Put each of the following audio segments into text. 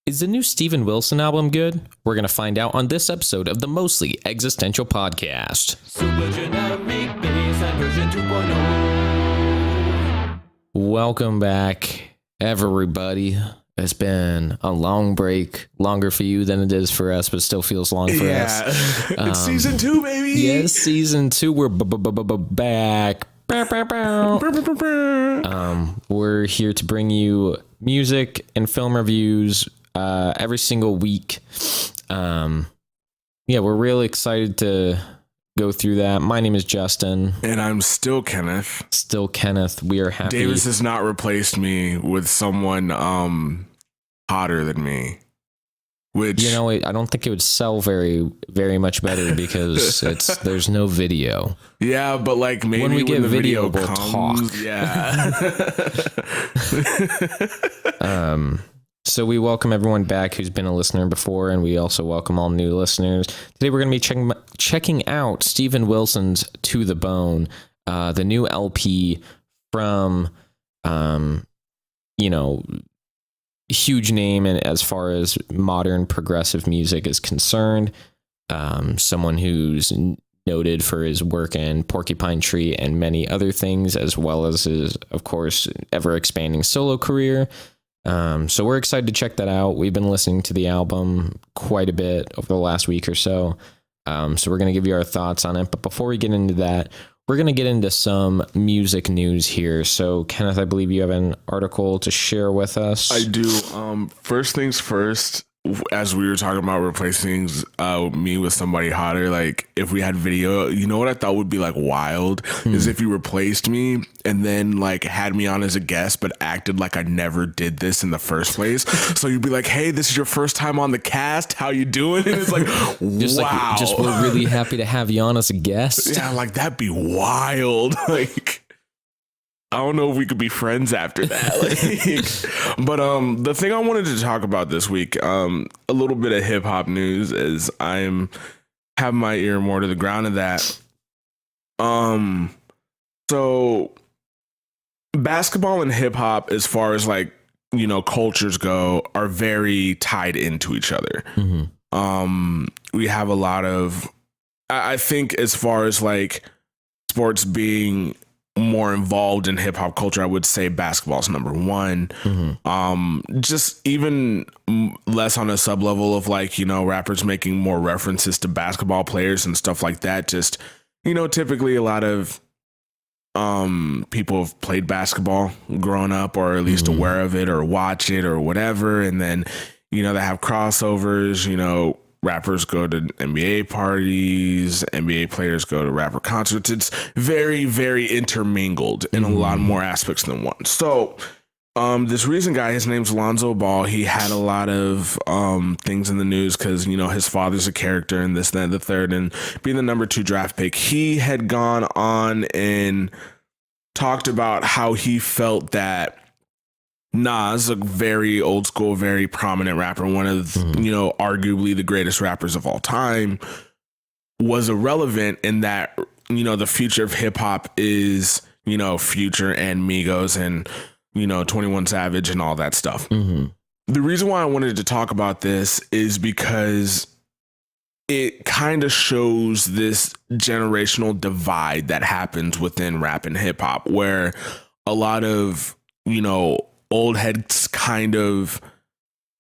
Is the new Steven Wilson album good? We're going to find out on this episode of the Mostly Existential Podcast. Super generic bass and version 2.0. Welcome back, everybody. It's been a long break, longer for you than it is for us, but still feels long for us. It's season 2, baby. Yes, season 2. We're back. We're here to bring you music and film reviews every single week. We're really excited to go through that. My name is Justin. And I'm still Kenneth. We are happy. Davis has not replaced me with someone hotter than me. Which, you know, I don't think it would sell very, very much better because there's no video. Yeah, but like maybe when we get the video we'll comes, talk. Yeah. So we welcome everyone back who's been a listener before, and we also welcome all new listeners. Today we're going to be checking out Steven Wilson's To the Bone, the new LP from, huge name and as far as modern progressive music is concerned. Someone who's noted for his work in Porcupine Tree and many other things, as well as his, of course, ever expanding solo career. So we're excited to check that out. We've been listening to the album quite a bit over the last week or so. So we're going to give you our thoughts on it. But before we get into that, we're going to get into some music news here. So, Kenneth, I believe you have an article to share with us. I do. First things first, as we were talking about replacing me with somebody hotter, like if we had video, you know what I thought would be like wild is if you replaced me and then like had me on as a guest, but acted like I never did this in the first place. So you'd be like, hey, this is your first time on the cast. How you doing? And it's like, wow. We're really happy to have you on as a guest. Yeah, like that'd be wild. Like, I don't know if we could be friends after that. But the thing I wanted to talk about this week, a little bit of hip hop news, is I'm having my ear more to the ground of that. So basketball and hip hop, as far as like, you know, cultures go, are very tied into each other. Mm-hmm. We have a lot of, I think, as far as like sports being more involved in hip hop culture, I would say basketball's number one. Mm-hmm. Just even less on a sub level of like, you know, rappers making more references to basketball players and stuff like that. Just, you know, typically a lot of people have played basketball growing up, or at least aware of it or watch it or whatever. And then, you know, they have crossovers, you know, rappers go to NBA parties, NBA players go to rapper concerts. It's very, very intermingled in a lot more aspects than one. So this recent guy, his name's Lonzo Ball. He had a lot of things in the news because, you know, his father's a character and this, that, and the third, and being the number 2 draft pick. He had gone on and talked about how he felt that Nas, a very old school, very prominent rapper, one of, you know, arguably the greatest rappers of all time, was irrelevant in that, you know, the future of hip hop is, you know, Future and Migos and, you know, 21 Savage and all that stuff. Mm-hmm. The reason why I wanted to talk about this is because it kind of shows this generational divide that happens within rap and hip hop, where a lot of, you know, old heads kind of,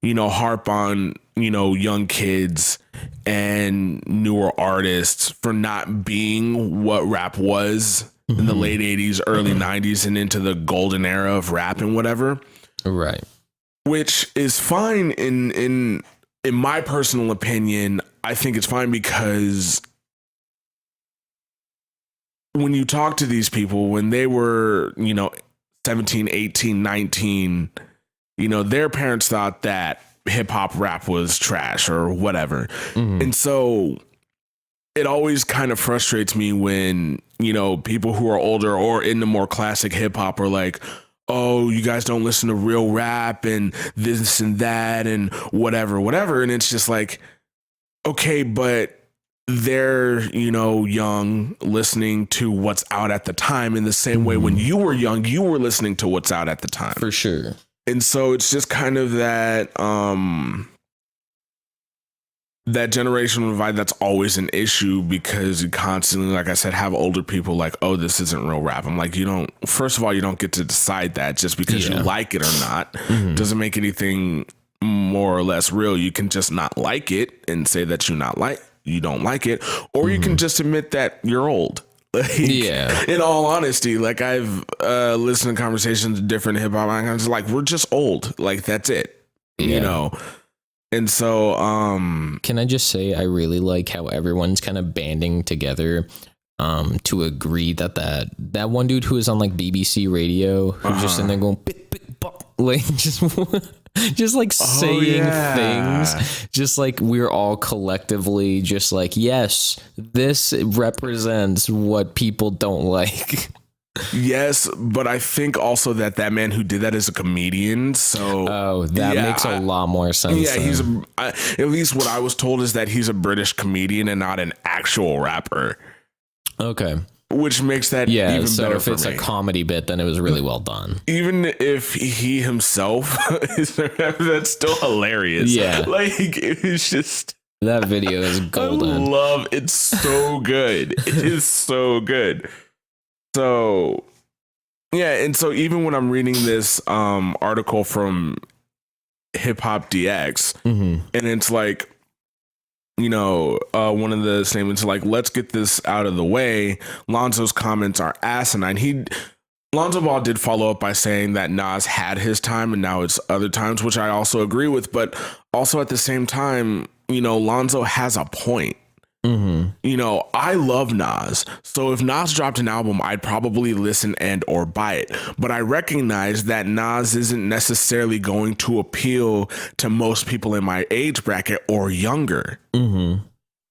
you know, harp on, you know, young kids and newer artists for not being what rap was in the late 80s, early 90s, and into the golden era of rap and whatever. Right. Which is fine in my personal opinion. I think it's fine because when you talk to these people, when they were, you know, 17, 18, 19, you know, their parents thought that hip hop rap was trash or whatever. Mm-hmm. And so it always kind of frustrates me when, you know, people who are older or into more classic hip hop are like, oh, you guys don't listen to real rap and this and that and whatever. And it's just like, okay, but they're, you know, young, listening to what's out at the time in the same way when you were young, you were listening to what's out at the time. For sure. And so it's just kind of that that generational divide that's always an issue, because you constantly, like I said, have older people like, oh, this isn't real rap. I'm like, first of all, you don't get to decide that just because you like it or not. Doesn't make anything more or less real. You can just not like it and say that you don't like it, or you can just admit that you're old. Like, in all honesty, like I've listened to conversations with different hip hop icons, like we're just old. Like that's it, you know. And so, can I just say, I really like how everyone's kind of banding together to agree that one dude who is on like BBC Radio, who's just in there going, like just like saying things, just like we're all collectively just like, yes, this represents what people don't like. Yes, but I think also that man who did that is a comedian. So that makes a lot more sense. Yeah, he's at least what I was told is that he's a British comedian and not an actual rapper. Okay, which makes that even so better. If it's a comedy bit, then it was really well done. Even if he himself is a rapper, that's still hilarious. Yeah, like it's just. That video is golden. It's so good. It is so good. So, yeah, and so even when I'm reading this article from Hip Hop DX, and it's like, one of the statements like, let's get this out of the way. Lonzo's comments are asinine. Lonzo Ball did follow up by saying that Nas had his time and now it's other times, which I also agree with. But also at the same time, Lonzo has a point. I love Nas, so if Nas dropped an album, I'd probably listen and or buy it, but I recognize that Nas isn't necessarily going to appeal to most people in my age bracket or younger. And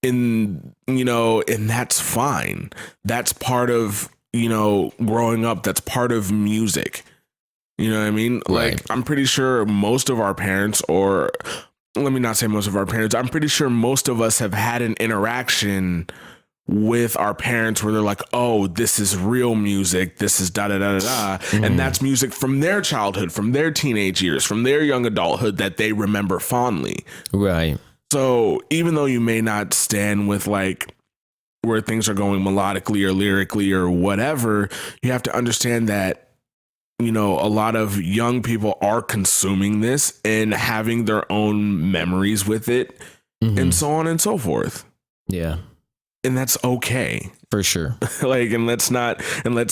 that's fine. That's part of growing up. That's part of music. You know what I mean? Right. Like, I'm pretty sure most of our parents, or let me not say most of our parents, I'm pretty sure most of us have had an interaction with our parents where they're like, oh, this is real music. This is da da da da da. And that's music from their childhood, from their teenage years, from their young adulthood that they remember fondly. Right. So even though you may not stand with like where things are going melodically or lyrically or whatever, you have to understand that a lot of young people are consuming this and having their own memories with it, and so on and so forth. Yeah. And that's okay. For sure. And let's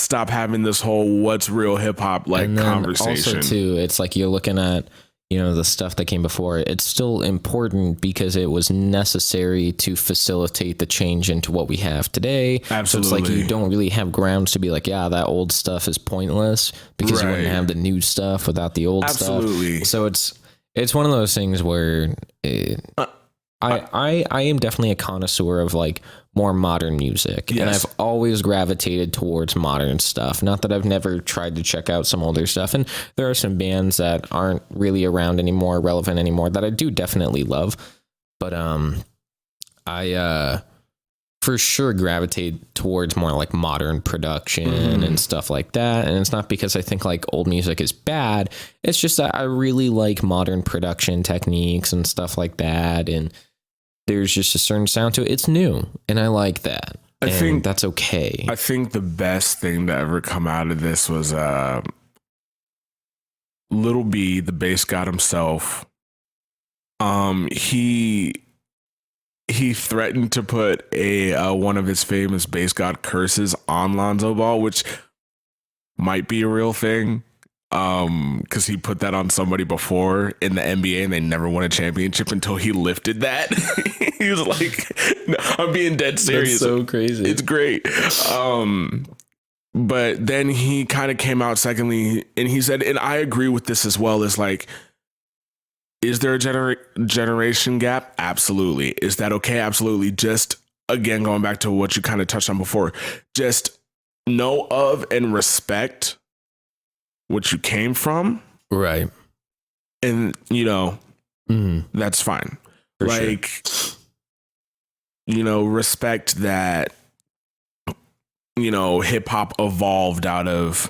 stop having this whole what's real hip hop conversation. Also too, it's like you're looking at, the stuff that came before. It's still important because it was necessary to facilitate the change into what we have today. Absolutely. So it's like you don't really have grounds to be like, yeah, that old stuff is pointless, because you wouldn't have the new stuff without the old stuff. So it's one of those things where I am definitely a connoisseur of like more modern music. Yes. And I've always gravitated towards modern stuff. Not that I've never tried to check out some older stuff. And there are some bands that aren't really around anymore, relevant anymore, that I do definitely love. But I for sure gravitate towards more like modern production and stuff like that. And it's not because I think like old music is bad. It's just that I really like modern production techniques and stuff like that. And there's just a certain sound to it. It's new, and I like that. I think that's okay. I think the best thing to ever come out of this was Lil B, the bass god himself. He threatened to put one of his famous bass god curses on Lonzo Ball, which might be a real thing. Because he put that on somebody before in the NBA and they never won a championship until he lifted that. He was like, no, I'm being dead serious. That's so crazy. It's great. But then he kind of came out secondly and he said, and I agree with this as well, is like, is there a generation gap? Absolutely. Is that okay? Absolutely. Just again, going back to what you kind of touched on before, just know of and respect what you came from. Right. And, that's fine. For sure. Respect that, hip hop evolved out of,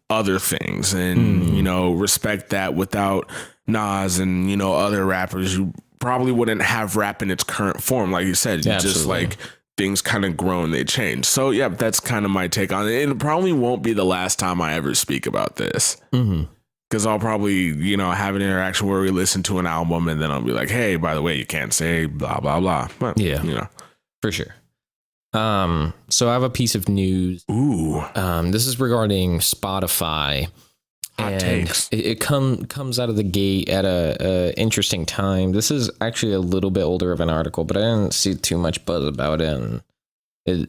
other things and, respect that. Without Nas and, other rappers, you probably wouldn't have rap in its current form. Like you said, just like things kind of grow and they change. So, yeah, that's kind of my take on it. And it probably won't be the last time I ever speak about this. Because I'll probably, have an interaction where we listen to an album and then I'll be like, hey, by the way, you can't say blah, blah, blah. But, for sure. So I have a piece of news. Ooh. This is regarding Spotify. Hot takes. It comes out of the gate at a interesting time. This is actually a little bit older of an article, but I didn't see too much buzz about it. And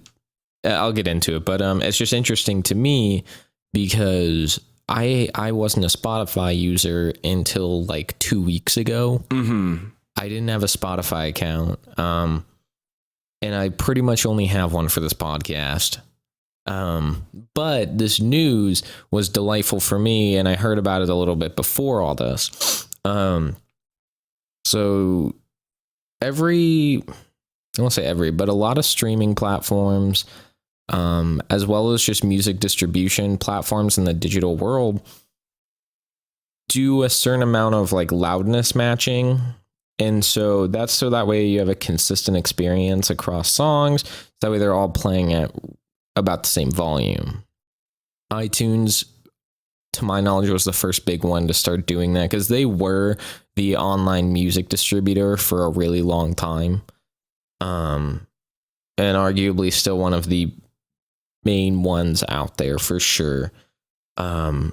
I'll get into it, but it's just interesting to me because I wasn't a Spotify user until like 2 weeks ago. I didn't have a Spotify account. And I pretty much only have one for this podcast. But this news was delightful for me, and I heard about it a little bit before all this. So I won't say every, but a lot of streaming platforms, as well as just music distribution platforms in the digital world, do a certain amount of like loudness matching. And so that's so that way you have a consistent experience across songs. That way they're all playing at about the same volume. iTunes, to my knowledge, was the first big one to start doing that because they were the online music distributor for a really long time. And arguably still one of the main ones out there for sure. So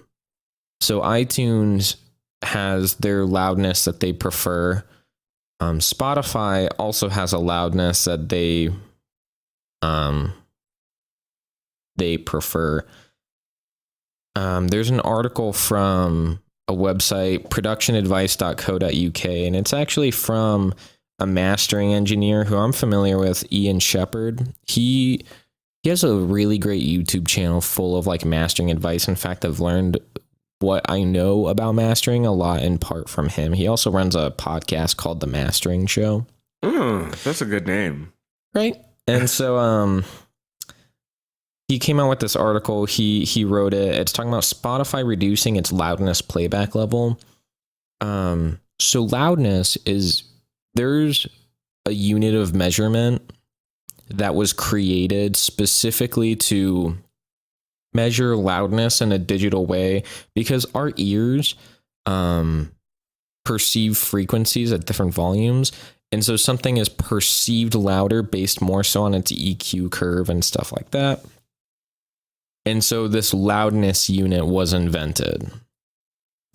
iTunes has their loudness that they prefer. Spotify also has a loudness that they prefer. There's an article from a website, productionadvice.co.uk, and it's actually from a mastering engineer who I'm familiar with, Ian Shepherd. He has a really great YouTube channel full of like mastering advice. In fact, I've learned what I know about mastering a lot in part from him. He also runs a podcast called The Mastering Show. That's a good name. Right. And so he came out with this article. He wrote it. It's talking about Spotify reducing its loudness playback level. So loudness is, there's a unit of measurement that was created specifically to measure loudness in a digital way because our ears perceive frequencies at different volumes. And so something is perceived louder based more so on its EQ curve and stuff like that. And so this loudness unit was invented.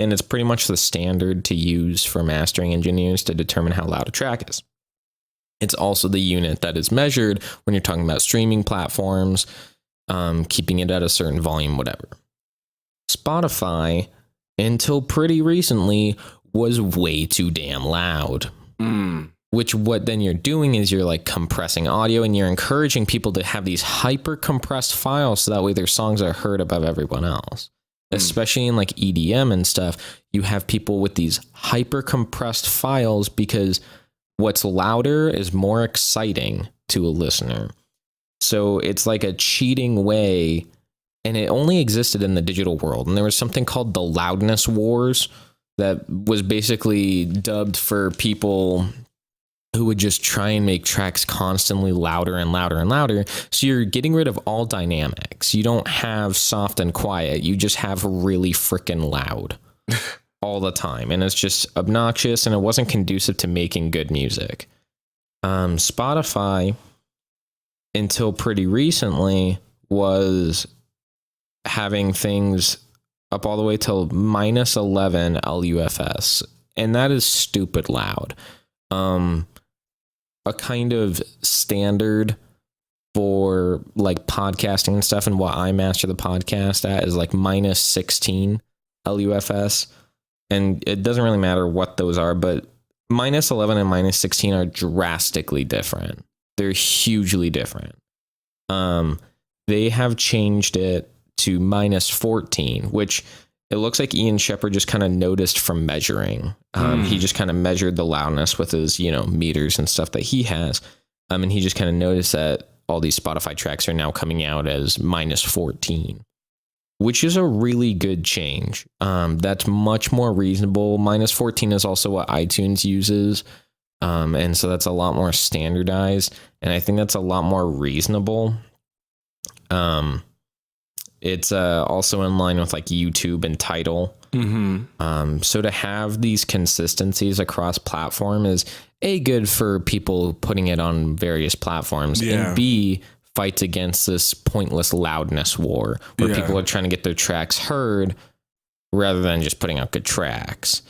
And it's pretty much the standard to use for mastering engineers to determine how loud a track is. It's also the unit that is measured when you're talking about streaming platforms, keeping it at a certain volume, whatever. Spotify, until pretty recently, was way too damn loud. Which what then you're doing is you're like compressing audio and you're encouraging people to have these hyper compressed files so that way their songs are heard above everyone else. Especially in like EDM and stuff, you have people with these hyper compressed files because what's louder is more exciting to a listener. So it's like a cheating way, and it only existed in the digital world. And there was something called the loudness wars that was basically dubbed for people who would just try and make tracks constantly louder and louder and louder. So you're getting rid of all dynamics. You don't have soft and quiet. You just have really freaking loud all the time. And it's just obnoxious, and it wasn't conducive to making good music. Spotify, until pretty recently, was having things up all the way till minus 11 LUFS. And that is stupid loud. A kind of standard for like podcasting and stuff, and what I master the podcast at is like minus 16 LUFS. And it doesn't really matter what those are, but minus 11 and minus 16 are drastically different. They're hugely different. They have changed it to minus 14, which it looks like Ian Shepherd just kind of noticed from measuring. He just kind of measured the loudness with his, meters and stuff that he has. And he just kind of noticed that all these Spotify tracks are now coming out as minus 14. which is a really good change. That's much more reasonable. -14 is also what iTunes uses. And so that's a lot more standardized. And I think that's a lot more reasonable. It's also in line with like YouTube and Tidal. So to have these consistencies across platform is A, good for people putting it on various platforms, and B, fights against this pointless loudness war where people are trying to get their tracks heard rather than just putting out good tracks.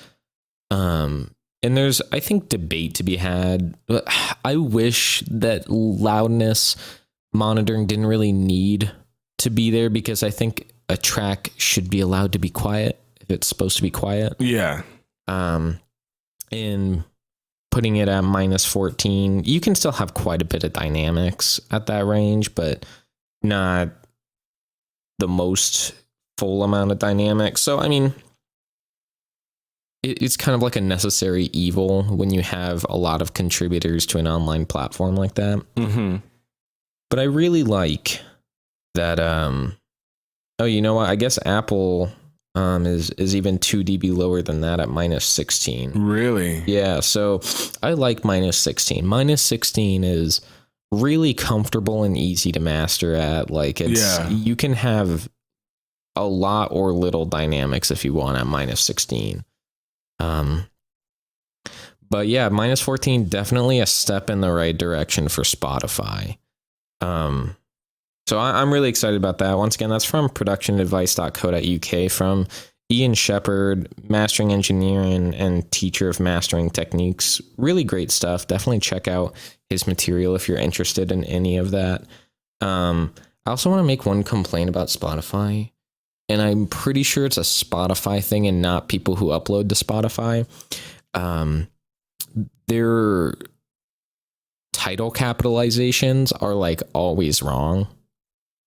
And there's, I think, debate to be had. I wish that loudness monitoring didn't really need to be there, because I think a track should be allowed to be quiet if it's supposed to be quiet. Yeah. And putting it at -14, you can still have quite a bit of dynamics at that range, but not the most full amount of dynamics. So, I mean, it's kind of like a necessary evil when you have a lot of contributors to an online platform like that. But I really like that. Oh, you know what? I guess Apple is even 2 dB lower than that at -16. Really? Yeah. So I like -16. -16 is really comfortable and easy to master at. Like, you can have a lot or little dynamics if you want at -16. But yeah, -14, definitely a step in the right direction for Spotify. So I'm really excited about that. Once again, that's from productionadvice.co.uk from Ian Shepherd, mastering engineer and teacher of mastering techniques. Really great stuff. Definitely check out his material if you're interested in any of that. I also want to make one complaint about Spotify, and I'm pretty sure it's a Spotify thing and not people who upload to Spotify. Their title capitalizations are like always wrong.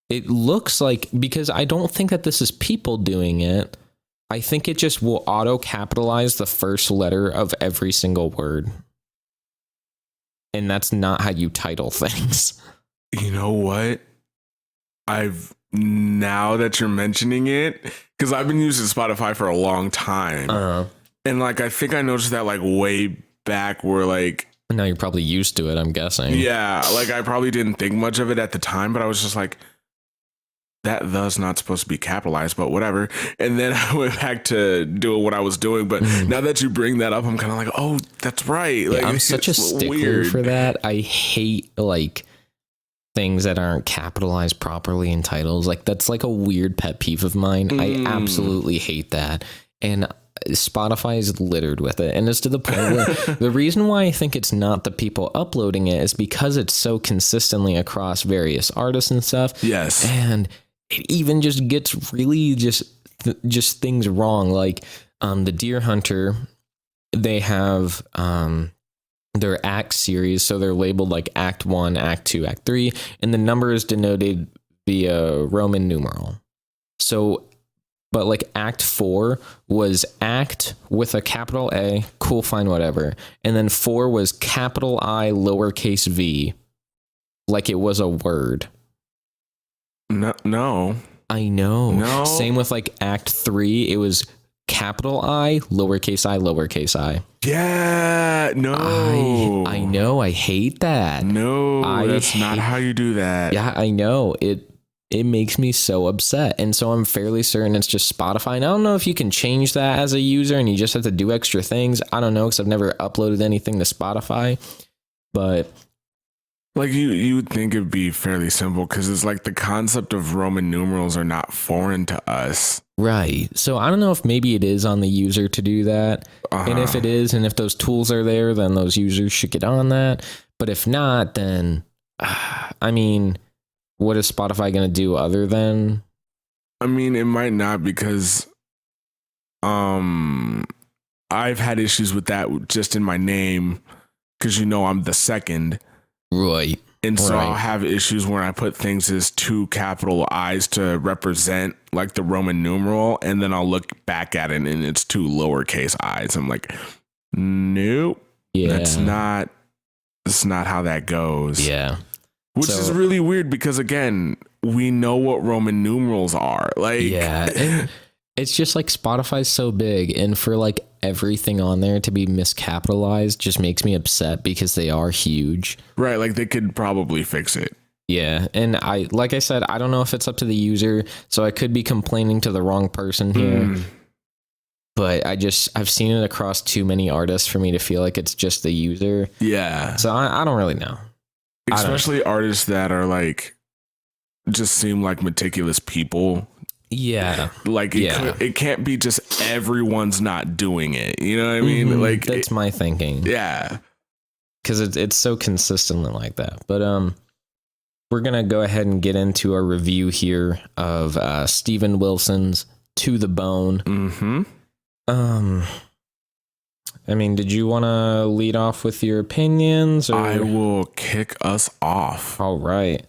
It looks like, because I don't think that this is people doing it. I think it just will auto capitalize the first letter of every single word. And that's not how you title things. You know what? Now that you're mentioning it, because I've been using Spotify for a long time. And like, I think I noticed that like way back where like, now you're probably used to it, I'm guessing. Yeah. Like, I probably didn't think much of it at the time, but I was just like, that "the's" not supposed to be capitalized, but whatever. And then I went back to doing what I was doing. But now that you bring that up, I'm kind of like, oh, that's right. Like, I'm such a stickler for that. I hate like things that aren't capitalized properly in titles. Like, that's like a weird pet peeve of mine. I absolutely hate that. And Spotify is littered with it. And it's to the point where the reason why I think it's not the people uploading it is because it's so consistently across various artists and stuff. Yes. And it even just gets really just things wrong. Like the Deer Hunter, they have their act series. So they're labeled like Act 1, Act 2, Act 3. And the number is denoted via Roman numeral. So, but like Act 4 was act with a capital A, cool, fine, whatever. And then 4 was capital I, lowercase v, like it was a word. No. I know. No. Same with like Act 3, it was capital I, lowercase I. Yeah. No. I know. I hate that. No, that's not how you do that. Yeah, I know. It makes me so upset. And so I'm fairly certain it's just Spotify. And I don't know if you can change that as a user and you just have to do extra things. I don't know, because I've never uploaded anything to Spotify. But like you would think it'd be fairly simple, because it's like the concept of Roman numerals are not foreign to us. Right. So I don't know if maybe it is on the user to do that. And if it is, and if those tools are there, then those users should get on that. But if not, then, I mean, what is Spotify going to do other than? I mean, it might not, because I've had issues with that just in my name, because I'm the second. Right. And so I'll have issues when I put things as 2 capital I's to represent like the Roman numeral, and then I'll look back at it and it's 2 lowercase i's. I'm like, nope. Yeah. That's not how that goes. Yeah. Which is really weird, because again, we know what Roman numerals are. Like, yeah, and it's just like Spotify's so big, and for like everything on there to be miscapitalized just makes me upset because they are huge. Right, like they could probably fix it. Yeah, and like I said, I don't know if it's up to the user, so I could be complaining to the wrong person here. But I've seen it across too many artists for me to feel like it's just the user. Yeah. So I don't really know. Especially artists that are like, just seem like meticulous people. Yeah. Like it can't be just everyone's not doing it. You know what I mean? Mm-hmm. Like that's my thinking. Yeah. Because it's so consistently like that. But we're going to go ahead and get into a review here of Steven Wilson's To the Bone. Mm-hmm. I mean, did you want to lead off with your opinions? Or? I will kick us off. All right.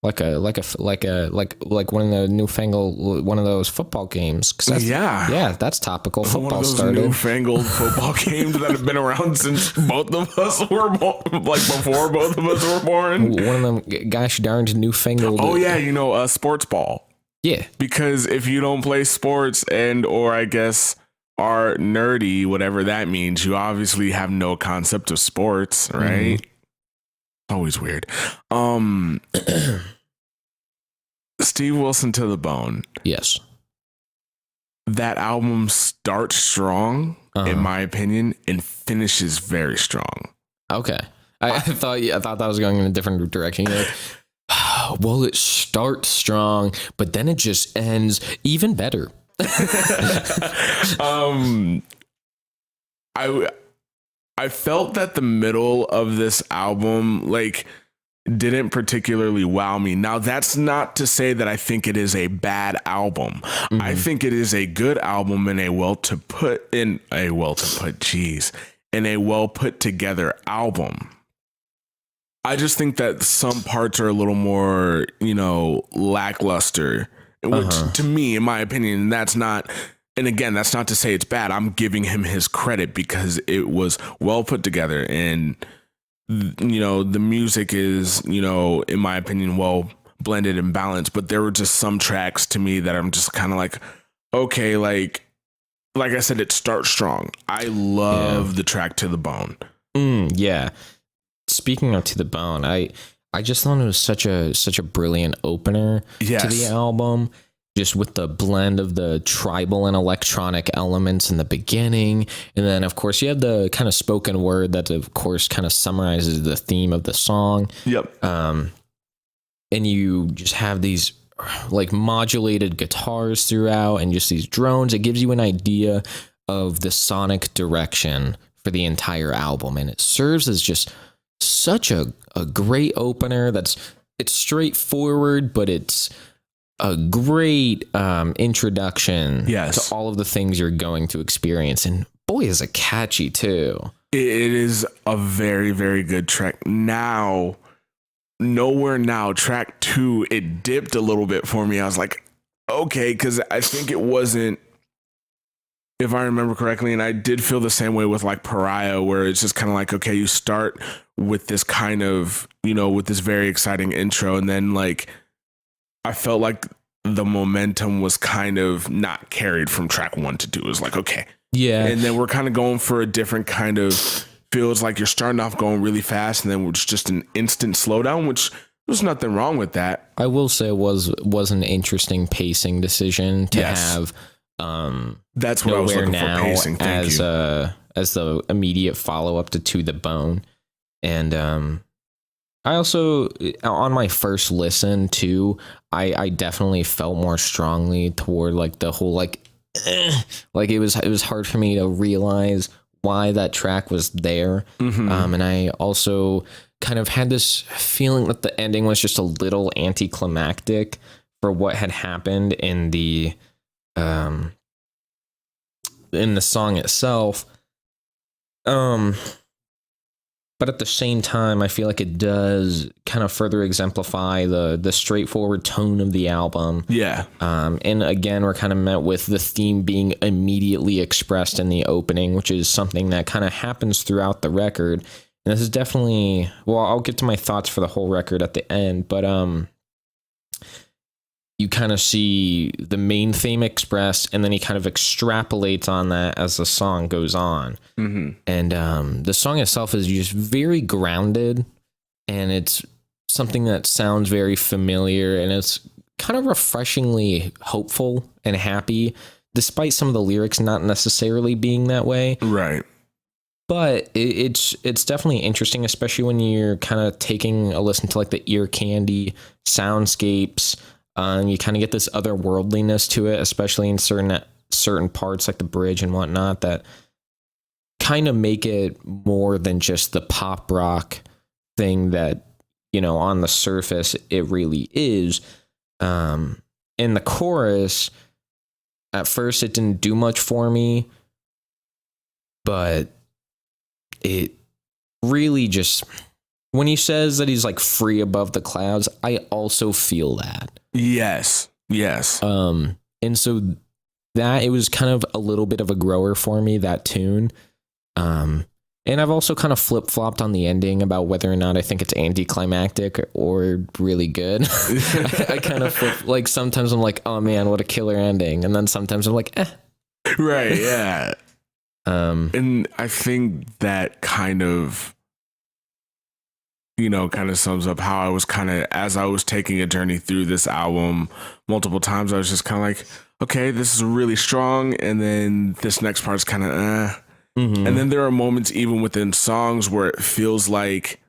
Like one of the newfangled one of those football games. Yeah, that's topical. Football one of those started. Newfangled football games that have been around since both of us were born, like before both of us were born. One of them gosh darned newfangled. Oh yeah, sports ball. Yeah, because if you don't play sports or I guess are nerdy, whatever that means, you obviously have no concept of sports, right? Mm-hmm. Always weird. Steve Wilson, To the Bone. Yes. That album starts strong, in my opinion, and finishes very strong. Okay. I thought that was going in a different direction. You're like, well, it starts strong, but then it just ends even better. I felt that the middle of this album didn't particularly wow me. Now, that's not to say that I think it is a bad album. Mm-hmm. I think it is a good album and a well put together album. I just think that some parts are a little more, lackluster, which to me, in my opinion, that's not. And again, that's not to say it's bad. I'm giving him his credit because it was well put together, and the music is, in my opinion, well blended and balanced. But there were just some tracks to me that I'm just kind of like, okay, like I said, it starts strong. I love the track To the Bone. Yeah. Speaking of To the Bone, I just thought it was such a brilliant opener to the album. Just with the blend of the tribal and electronic elements in the beginning. And then, of course, you have the kind of spoken word that, of course, kind of summarizes the theme of the song. Yep. And you just have these modulated guitars throughout and just these drones. It gives you an idea of the sonic direction for the entire album. And it serves as just such a great opener it's straightforward, but it's a great introduction to all of the things you're going to experience. And boy, is it catchy too. It is a very, very good track. Now, Nowhere Now, track 2, it dipped a little bit for me. I was like, okay, because I think it wasn't, if I remember correctly, and I did feel the same way with Pariah, where it's just kind of like, okay, you start with this kind of, with this very exciting intro, and then I felt like the momentum was kind of not carried from track 1 to 2. It was like, okay. Yeah. And then we're kind of going for a different kind of, feels like you're starting off going really fast and then it's just an instant slowdown, which there's nothing wrong with that. I will say it was an interesting pacing decision to have that's what I was looking for, pacing. As the immediate follow-up to the Bone. And I also, on my first listen too, I definitely felt more strongly toward the whole it was hard for me to realize why that track was there. Mm-hmm. And I also kind of had this feeling that the ending was just a little anticlimactic for what had happened in the song itself. But at the same time, I feel like it does kind of further exemplify the straightforward tone of the album. Yeah. And again, we're kind of met with the theme being immediately expressed in the opening, which is something that kind of happens throughout the record. And this is definitely, well, I'll get to my thoughts for the whole record at the end, but you kind of see the main theme expressed, and then he kind of extrapolates on that as the song goes on. Mm-hmm. And the song itself is just very grounded, and it's something that sounds very familiar, and it's kind of refreshingly hopeful and happy, despite some of the lyrics not necessarily being that way. Right. But it's definitely interesting, especially when you're kind of taking a listen to like the ear candy soundscapes. You kind of get this otherworldliness to it, especially in certain parts like the bridge and whatnot, that kind of make it more than just the pop rock thing that, you know, on the surface it really is. In the chorus, at first it didn't do much for me, but it really just, when he says that he's like free above the clouds, I also feel that. Yes. And so that, it was kind of a little bit of a grower for me, that tune. And I've also kind of flip-flopped on the ending about whether or not I think it's anticlimactic or really good. I kind of flip, like sometimes I'm like, oh man, what a killer ending. And then sometimes I'm like, eh. Right, yeah. And I think that kind of, you know, kind of sums up how I was kind of, as I was taking a journey through this album multiple times, I was just kind of like, okay, this is really strong. And then this next part's kind of, Mm-hmm. And then there are moments even within songs where it feels like,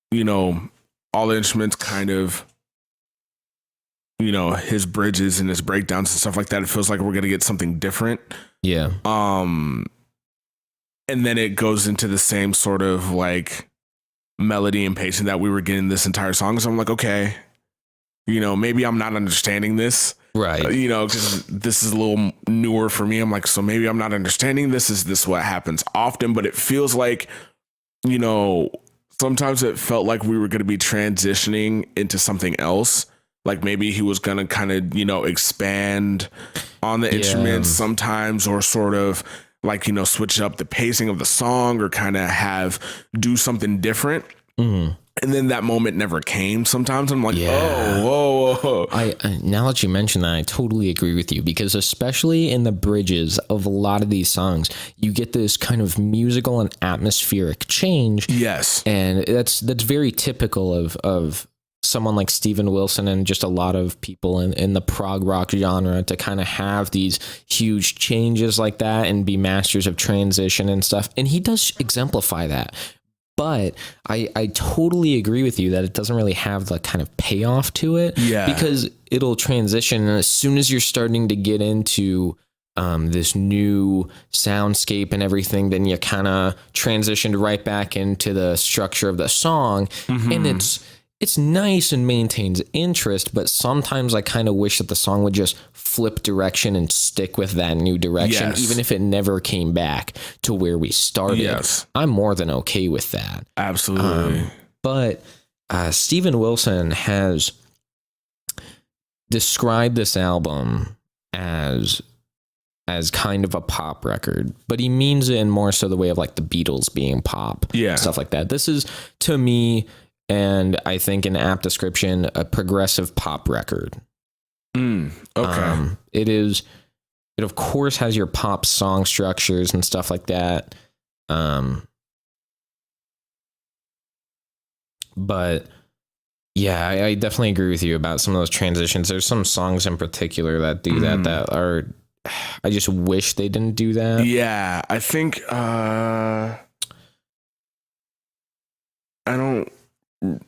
you know, all the instruments kind of, you know, his bridges and his breakdowns and stuff like that. It feels like we're going to get something different. Yeah. And then it goes into the same sort of like melody and pacing that we were getting this entire song. So I'm like, okay, you know, maybe I'm not understanding this. Right. You know, because this is a little newer for me. I'm like, so maybe I'm not understanding this. Is this what happens often? But it feels like, you know, sometimes it felt like we were going to be transitioning into something else. Like maybe he was going to kind of, you know, expand on the instruments sometimes, or sort of like, you know, switch up the pacing of the song, or kind of do something different. Mm-hmm. And then that moment never came. Sometimes I'm like, whoa. I now that you mention that, I totally agree with you, because especially in the bridges of a lot of these songs, you get this kind of musical and atmospheric change. Yes. And that's very typical of someone like Steven Wilson and just a lot of people in the prog rock genre, to kind of have these huge changes like that and be masters of transition and stuff. And he does exemplify that. But I totally agree with you that it doesn't really have the kind of payoff to it. Yeah. Because it'll transition, and as soon as you're starting to get into this new soundscape and everything, then you kind of transitioned right back into the structure of the song. Mm-hmm. And it's nice and maintains interest, but sometimes I kind of wish that the song would just flip direction and stick with that new direction, even if it never came back to where we started. Yes. I'm more than okay with that. Absolutely. But Steven Wilson has described this album as kind of a pop record, but he means it in more so the way of like the Beatles being pop, stuff like that. This is, to me, and I think an apt description, a progressive pop record. Okay. It of course has your pop song structures and stuff like that. But yeah, I definitely agree with you about some of those transitions. There's some songs in particular that do that are, I just wish they didn't do that. Yeah, I think, I don't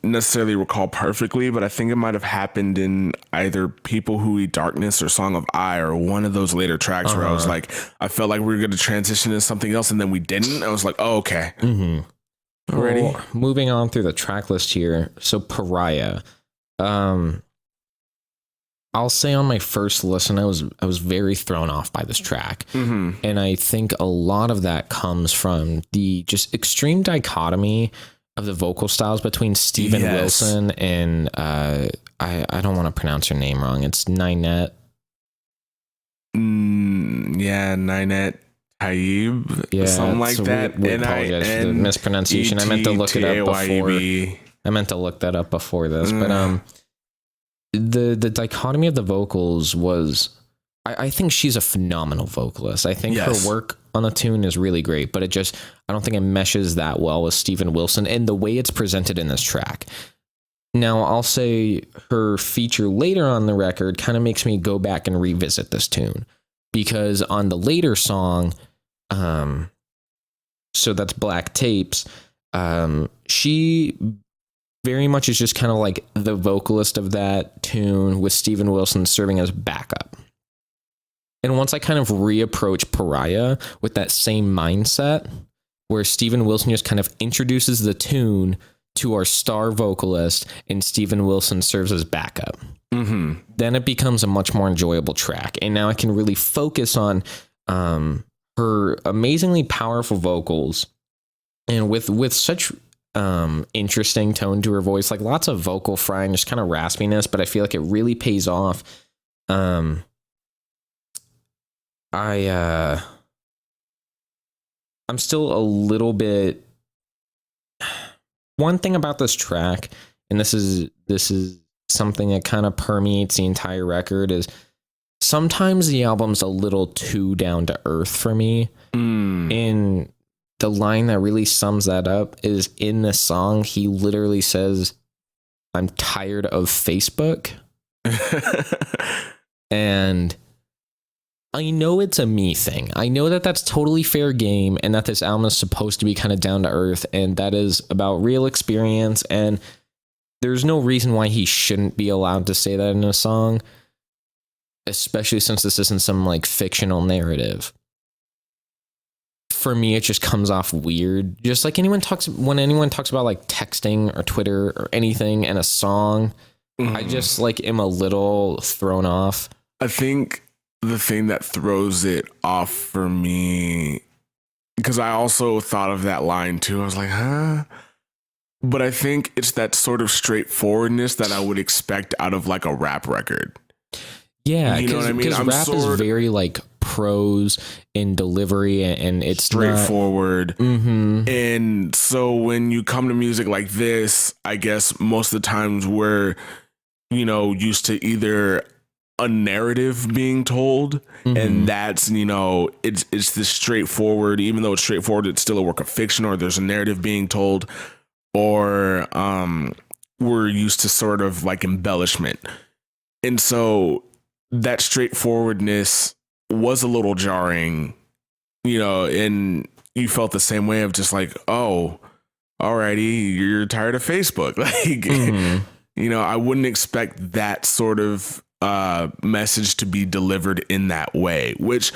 necessarily recall perfectly, but I think it might have happened in either People Who Eat Darkness or Song of I, or one of those later tracks where I was like, I felt like we were going to transition into something else, and then we didn't. I was like, oh, okay. Mm-hmm. Ready? Well, moving on through the track list here. So Pariah. I'll say on my first listen, I was very thrown off by this track. Mm-hmm. And I think a lot of that comes from the just extreme dichotomy of the vocal styles between Steven Wilson and I don't want to pronounce her name wrong. It's Ninette. Ninette Taib. Yeah, something like that. And I apologize for the mispronunciation. I meant to look it up before. I meant to look that up before this, but the dichotomy of the vocals was, I think she's a phenomenal vocalist. I think her work on the tune is really great, but I don't think it meshes that well with Steven Wilson and the way it's presented in this track. Now, I'll say her feature later on the record kind of makes me go back and revisit this tune, because on the later song, so that's Black Tapes, she very much is just kind of like the vocalist of that tune, with Steven Wilson serving as backup. And once I kind of reapproach Pariah with that same mindset, where Steven Wilson just kind of introduces the tune to our star vocalist and Steven Wilson serves as backup, then it becomes a much more enjoyable track. And now I can really focus on her amazingly powerful vocals, and with such interesting tone to her voice, like lots of vocal fry and just kind of raspiness, but I feel like it really pays off. I'm still a little bit. One thing about this track, and this is something that kind of permeates the entire record, is sometimes the album's a little too down to earth for me. And the line that really sums that up is in this song, he literally says, "I'm tired of Facebook." And I know it's a me thing. I know that that's totally fair game, and that this album is supposed to be kind of down to earth, and that is about real experience, and there's no reason why he shouldn't be allowed to say that in a song, especially since this isn't some like fictional narrative. For me, it just comes off weird. Just like when anyone talks about like texting or Twitter or anything in a song, I just like am a little thrown off. I think the thing that throws it off for me, because I also thought of that line too. I was like, huh? But I think it's that sort of straightforwardness that I would expect out of like a rap record. Yeah, you know what I mean? Because rap is very like prose in delivery, and it's straightforward. And so when you come to music like this, I guess most of the times we're, used to either a narrative being told, and that's, it's this straightforward. Even though it's straightforward, it's still a work of fiction, or there's a narrative being told, or we're used to sort of like embellishment. And so that straightforwardness was a little jarring, and you felt the same way of just like, oh, alrighty, you're tired of Facebook. Like, I wouldn't expect that sort of message to be delivered in that way, which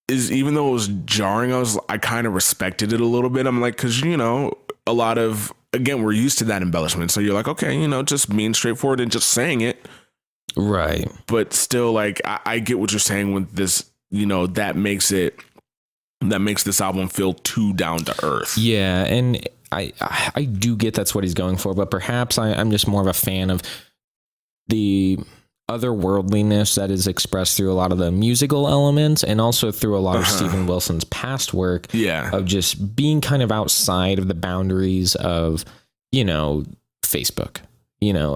is, even though it was jarring, I kind of respected it a little bit. I'm like, because, a lot of, again, we're used to that embellishment. So you're like, okay, just being straightforward and just saying it. Right. But still, like, I get what you're saying with this, that makes this album feel too down to earth. Yeah. And I do get that's what he's going for, but perhaps I'm just more of a fan of the otherworldliness that is expressed through a lot of the musical elements, and also through a lot of Steven Wilson's past work. Yeah. Of just being kind of outside of the boundaries of, Facebook.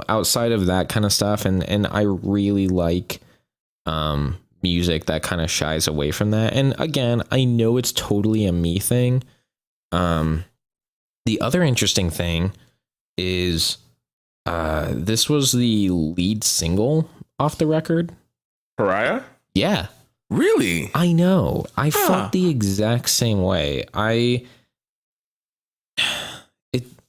Outside of that kind of stuff. And I really like music that kind of shies away from that. And again, I know it's totally a me thing. The other interesting thing is this was the lead single off the record. Pariah? Yeah. Really? I know. I felt the exact same way.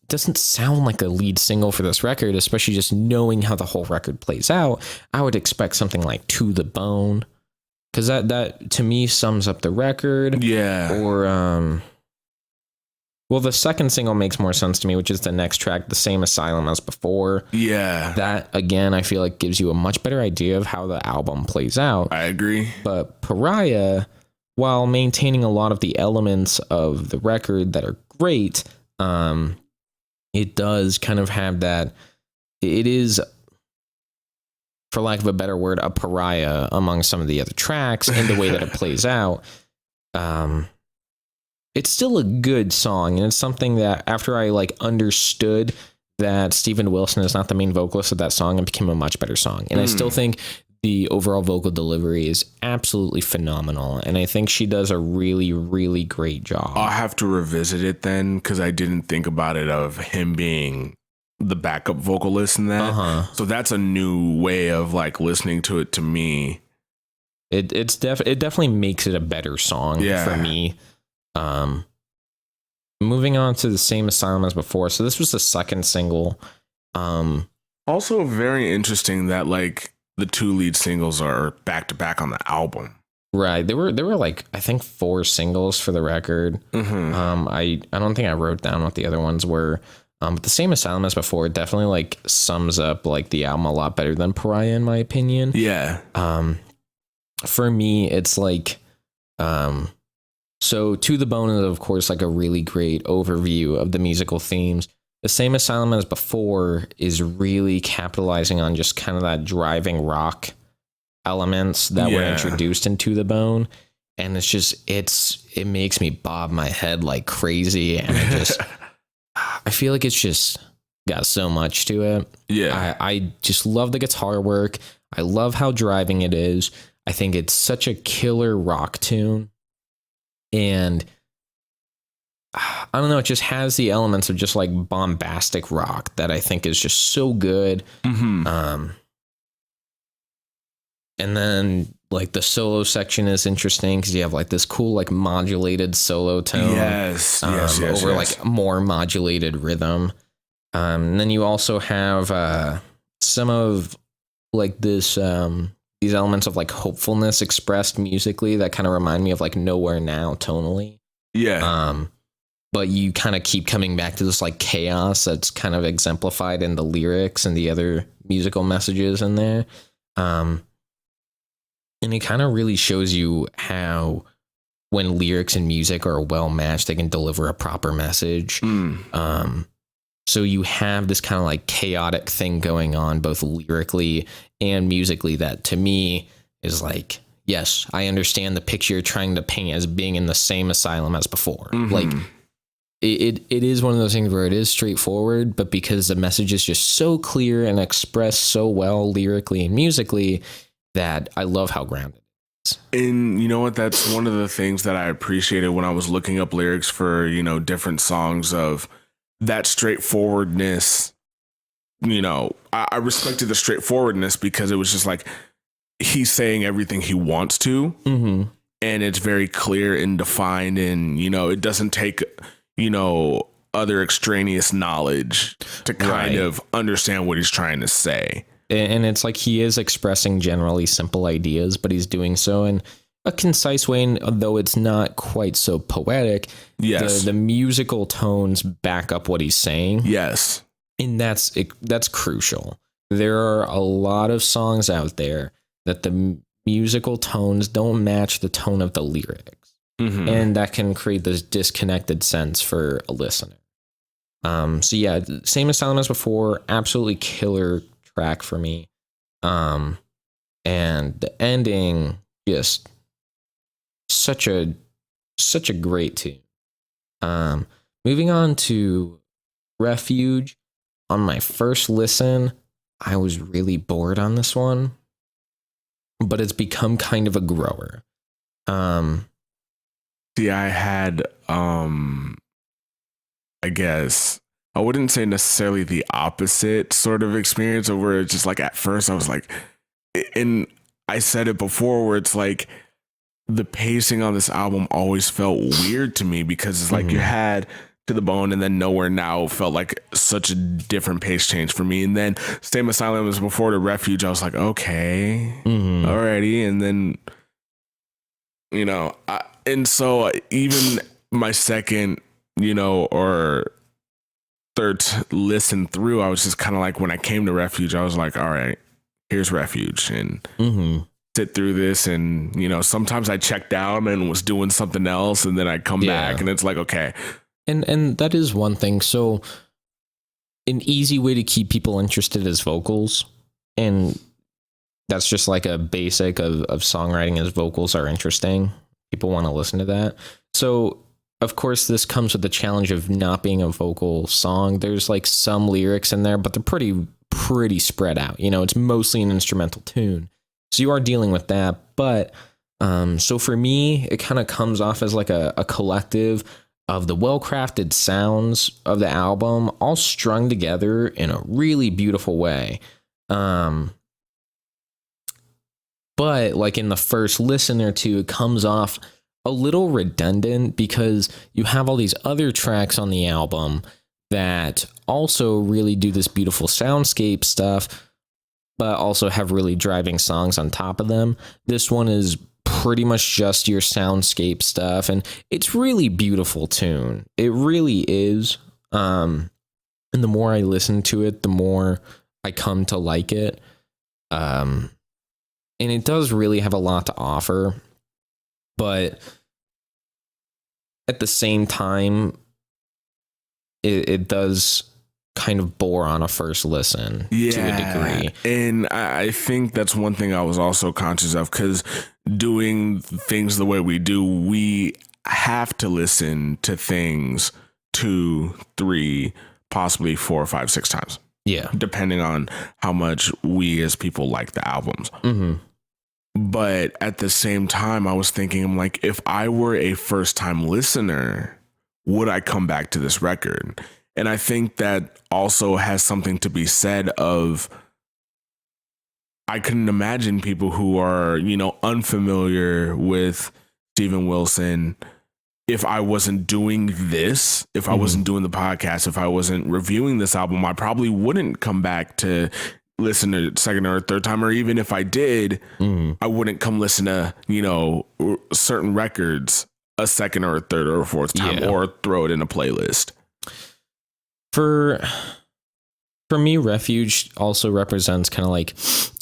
Doesn't sound like a lead single for this record, especially just knowing how the whole record plays out. I would expect something like To the Bone, because that to me sums up the record. Yeah. Or well, the second single makes more sense to me, which is the next track, The Same Asylum as Before. Yeah. That, again, I feel like gives you a much better idea of how the album plays out. I agree. But Pariah, while maintaining a lot of the elements of the record that are great, it does kind of have that. It is, for lack of a better word, a pariah among some of the other tracks and the way that it plays out. It's still a good song, and it's something that after I like understood that Steven Wilson is not the main vocalist of that song, it became a much better song. And I still think the overall vocal delivery is absolutely phenomenal. And I think she does a really, really great job. I'll have to revisit it then, because I didn't think about it of him being the backup vocalist in that. So that's a new way of like listening to it to me. It definitely makes it a better song for me. Moving on to The Same Asylum as Before. So this was the second single. Also very interesting that like the two lead singles are back to back on the album. Right. There were like, I think 4 singles for the record. I don't think I wrote down what the other ones were. But The Same Asylum as Before definitely like sums up like the album a lot better than Pariah, in my opinion. Yeah. For me, it's like, so To the Bone is, of course, like a really great overview of the musical themes. The Same Asylum as Before is really capitalizing on just kind of that driving rock elements that were introduced in To the Bone. And it's just, it makes me bob my head like crazy. And I feel like it's just got so much to it. Yeah. I just love the guitar work. I love how driving it is. I think it's such a killer rock tune. And I don't know, it just has the elements of just like bombastic rock that I think is just so good. And then like the solo section is interesting because you have like this cool like modulated solo tone. Yes. Over like more modulated rhythm. And then you also have some of like this these elements of like hopefulness expressed musically that kind of remind me of like Nowhere Now tonally. Yeah. But you kind of keep coming back to this like chaos that's kind of exemplified in the lyrics and the other musical messages in there. And it kind of really shows you how when lyrics and music are well matched, they can deliver a proper message. So you have this kind of like chaotic thing going on, both lyrically and musically, that to me is like, yes, I understand the picture you're trying to paint as being in the same asylum as before. Like it is one of those things where it is straightforward, but because the message is just so clear and expressed so well lyrically and musically, that I love how grounded it is. And you know what? That's one of the things that I appreciated when I was looking up lyrics for, you know, different songs, of that straightforwardness. You know, I respected the straightforwardness because it was just like he's saying everything he wants to. And it's very clear and defined. And, you know, it doesn't take, you know, other extraneous knowledge to kind of understand what he's trying to say. And it's like he is expressing generally simple ideas, but he's doing so in a concise way. And though it's not quite so poetic, the musical tones back up what he's saying. Yes. And that's crucial. There are a lot of songs out there that the musical tones don't match the tone of the lyrics. And that can create this disconnected sense for a listener. So yeah, Same Asylum as Before, absolutely killer track for me. And the ending, just such a great tune. Moving on to Refuge. On my first listen, I was really bored on this one, but it's become kind of a grower. See, I had, I guess, I wouldn't say necessarily the opposite sort of experience, of where it's just like at first I was like, and I said it before, where it's like the pacing on this album always felt weird to me, because it's like you had To the Bone and then Nowhere Now felt like such a different pace change for me. And then Same Asylum as Before to Refuge, I was like, okay, alrighty. And then, you know, and so even my second, you know, or third listen through, I was just kind of like, when I came to Refuge, I was like, all right, here's Refuge, and sit through this. And, you know, sometimes I checked out and was doing something else, and then I come back and it's like, okay. And that is one thing. So an easy way to keep people interested is vocals. And that's just like a basic of songwriting, is vocals are interesting. People want to listen to that. So of course, this comes with the challenge of not being a vocal song. There's like some lyrics in there, but they're pretty spread out. You know, it's mostly an instrumental tune. So you are dealing with that. But so for me, it kind of comes off as like a collective of the well-crafted sounds of the album all strung together in a really beautiful way. But like in the first listen or two, it comes off a little redundant because you have all these other tracks on the album that also really do this beautiful soundscape stuff, but also have really driving songs on top of them. This one is pretty much just your soundscape stuff, and it's really beautiful tune. It really is. And the more I listen to it, the more I come to like it. And it does really have a lot to offer, but at the same time, it does kind of bore on a first listen to a degree. And I think that's one thing I was also conscious of, because doing things the way we do, we have to listen to things 2, 3, possibly 4, 5, 6 times. Yeah. Depending on how much we as people like the albums. Mm-hmm. But at the same time, I was thinking, I'm like, if I were a first time listener, would I come back to this record? And I think that also has something to be said of, I couldn't imagine people who are, you know, unfamiliar with Steven Wilson. If I wasn't doing this, if I wasn't doing the podcast, if I wasn't reviewing this album, I probably wouldn't come back to listen to second or third time. Or even if I did, I wouldn't come listen to, you know, certain records a second or a third or a fourth time, or throw it in a playlist. For me, Refuge also represents kind of like,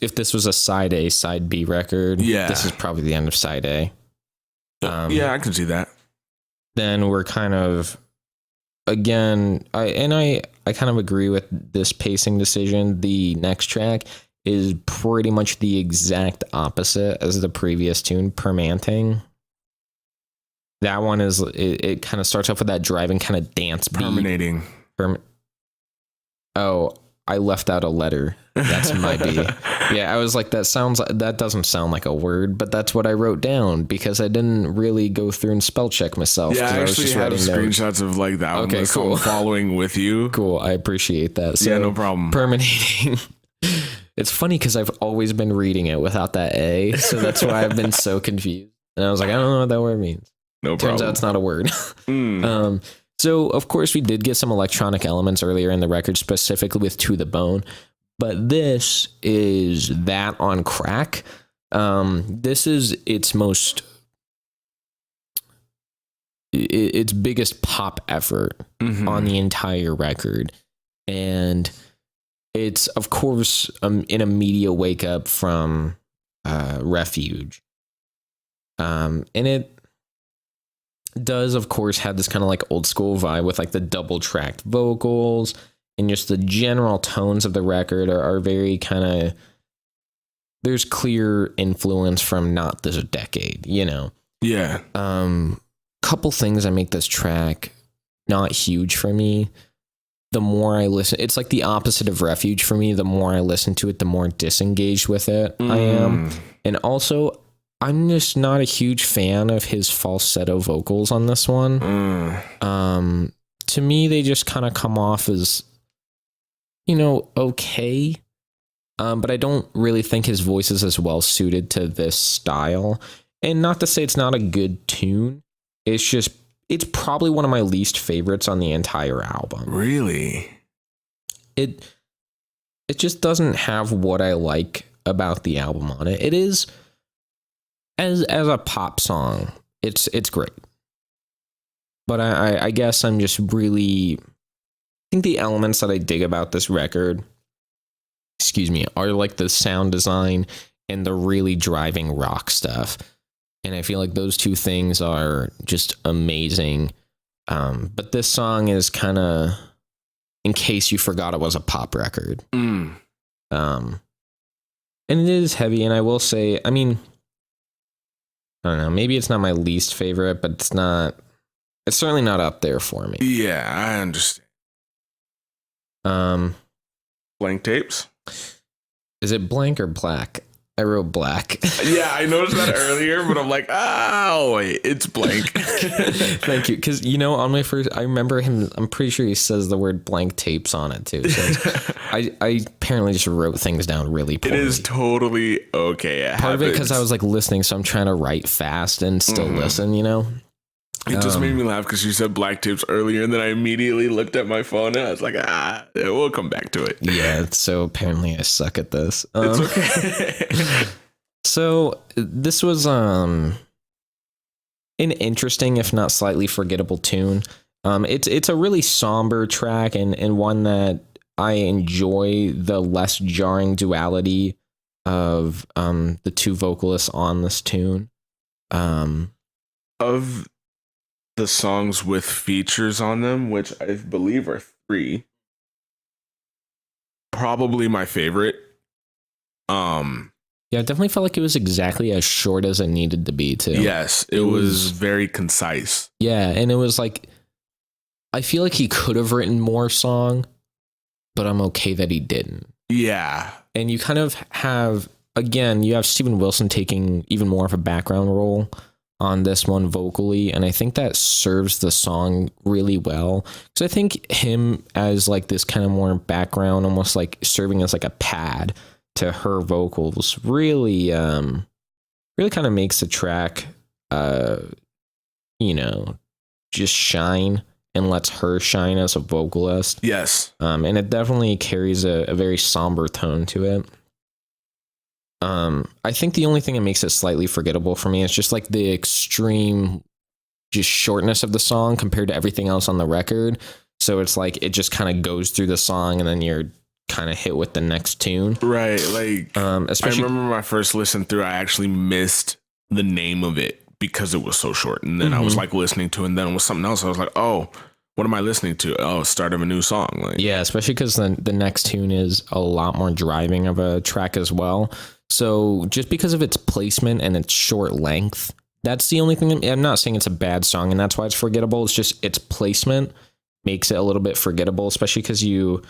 if this was a side A, side B record, this is probably the end of side A. Yeah, I can see that. Then we're kind of, again, I kind of agree with this pacing decision. The next track is pretty much the exact opposite as the previous tune, Permanting. That one is, it kind of starts off with that driving kind of dance beat. Terminating. Oh, I left out a letter. That's my B. Yeah, I was like, that doesn't sound like a word, but that's what I wrote down because I didn't really go through and spell check myself. Yeah, I actually have screenshots of like that. Okay, cool. I'm following with you. Cool. I appreciate that. So, yeah, no problem. Perminating. It's funny because I've always been reading it without that A, so that's why I've been so confused. And I was like, I don't know what that word means. No problem. Turns out it's not a word. So, of course, we did get some electronic elements earlier in the record, specifically with To The Bone. But this is that on crack. This is its its biggest pop effort on the entire record. And it's, of course, an immediate wake up from Refuge. And it does, of course, have this kind of like old school vibe with like the double tracked vocals, and just the general tones of the record are very kind of, there's clear influence from Not This Decade, you know? Yeah. Couple things that make this track not huge for me. The more I listen, it's like the opposite of Refuge for me. The more I listen to it, the more disengaged with it I am. And also, I'm just not a huge fan of his falsetto vocals on this one. To me, they just kind of come off as, you know, okay. But I don't really think his voice is as well suited to this style. And not to say it's not a good tune. It's just, it's probably one of my least favorites on the entire album. Really? It just doesn't have what I like about the album on it. It is, as a pop song, it's great. But I guess I'm just really, I think the elements that I dig about this record, are like the sound design and the really driving rock stuff. And I feel like those two things are just amazing. But this song is kind of, in case you forgot it was a pop record. And it is heavy, and I will say, I mean, I don't know, maybe it's not my least favorite, but it's not It's certainly not up there for me. Yeah, I understand. Blank Tapes. Is it blank or black? I wrote black. Yeah, I noticed that earlier, but I'm like, oh wait, it's blank. Thank you, because on my first, I remember him. I'm pretty sure he says the word blank tapes on it too. So I apparently just wrote things down really poorly. It is totally okay. Part of it because I was like listening, so I'm trying to write fast and still listen. It just made me laugh because you said Black Tapes earlier, and then I immediately looked at my phone and I was like, we'll come back to it. Yeah, so apparently I suck at this. It's okay. So this was an interesting, if not slightly forgettable tune. It's a really somber track and one that I enjoy the less jarring duality of the two vocalists on this tune. Of the songs with features on them, which I believe are 3, probably my favorite. Yeah, I definitely felt like it was exactly as short as it needed to be too. Yes, it was very concise. Yeah, and it was like, I feel like he could have written more song, but I'm okay that he didn't. Yeah. And you kind of have, again, you have Steven Wilson taking even more of a background role on this one vocally, and I think that serves the song really well, because I think him as like this kind of more background, almost like serving as like a pad to her vocals, really really kind of makes the track just shine and lets her shine as a vocalist. Yes. And it definitely carries a very somber tone to it. I think the only thing that makes it slightly forgettable for me is just like the extreme just shortness of the song compared to everything else on the record. So it's like it just kind of goes through the song and then you're kind of hit with the next tune. Right. Like especially, I remember my first listen through, I actually missed the name of it because it was so short. And then I was like listening to it, and then it was something else. I was like, oh, what am I listening to? Oh, start of a new song. Like, yeah, especially because the next tune is a lot more driving of a track as well. So just because of its placement and its short length, that's the only thing. I'm not saying it's a bad song and that's why it's forgettable. It's just its placement makes it a little bit forgettable, especially because you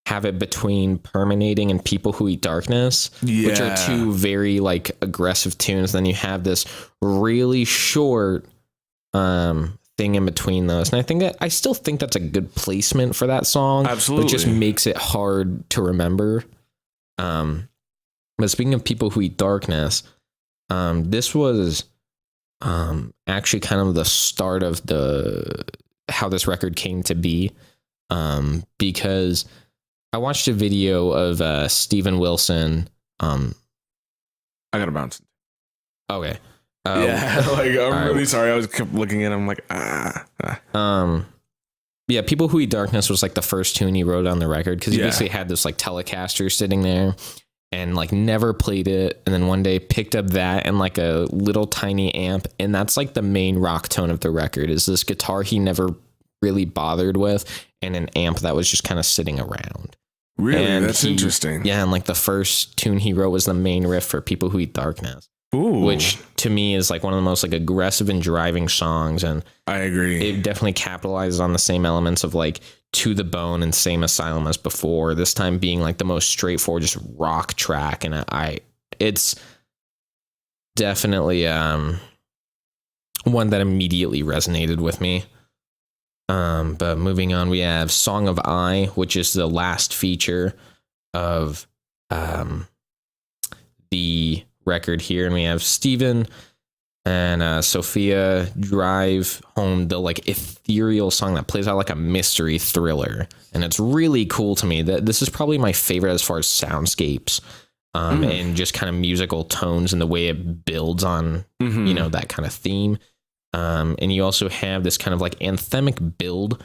have it between Permeating and People Who Eat Darkness, which are two very like aggressive tunes. Then you have this really short thing in between those. And I still think that's a good placement for that song. Absolutely. But it just makes it hard to remember. But speaking of People Who Eat Darkness, this was actually kind of the start of how this record came to be, because I watched a video of Steven Wilson. I gotta bounce. Okay. Yeah, like I'm really sorry. I was kept looking at him like Yeah, People Who Eat Darkness was like the first tune he wrote on the record, because he basically had this like Telecaster sitting there and like never played it, and then one day picked up that and like a little tiny amp, and that's like the main rock tone of the record is this guitar he never really bothered with and an amp that was just kind of sitting around. Really? And that's interesting. Yeah, and like the first tune he wrote was the main riff for People Who Eat Darkness. Ooh. Which to me is like one of the most like aggressive and driving songs, and I agree. It definitely capitalizes on the same elements of like To the Bone and Same Asylum as before, this time being like the most straightforward just rock track, and it's definitely one that immediately resonated with me. But moving on, we have Song of I, which is the last feature of the record here, and we have Steven and Sophia drive home the like ethereal song that plays out like a mystery thriller, and it's really cool to me. That this is probably my favorite as far as soundscapes and just kind of musical tones and the way it builds on that kind of theme. And you also have this kind of like anthemic build